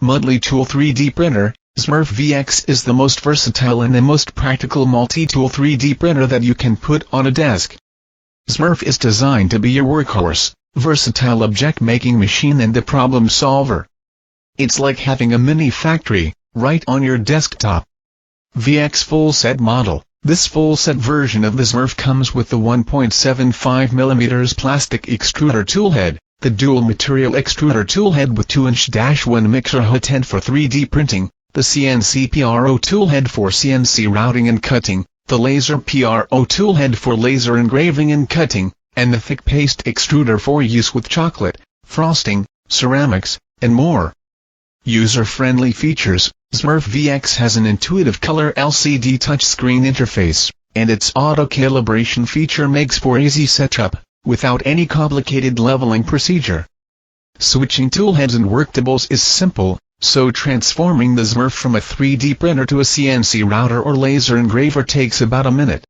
Multi Tool 3D Printer. ZMorph VX is the most versatile and the most practical multi-tool 3D printer that you can put on a desk. ZMorph is designed to be your workhorse, versatile object-making machine and the problem solver. It's like having a mini factory, right on your desktop. VX Full Set Model. This full set version of the ZMorph comes with the 1.75mm plastic extruder toolhead, the dual material extruder toolhead with 2"-1 mixer hotend for 3D printing, the CNC PRO toolhead for CNC routing and cutting, the laser PRO toolhead for laser engraving and cutting, and the thick paste extruder for use with chocolate, frosting, ceramics, and more. User-friendly features. ZMorph VX has an intuitive color LCD touchscreen interface, and its auto-calibration feature makes for easy setup, without any complicated leveling procedure. Switching toolheads and worktables is simple, so transforming the ZMorph from a 3D printer to a CNC router or laser engraver takes about a minute.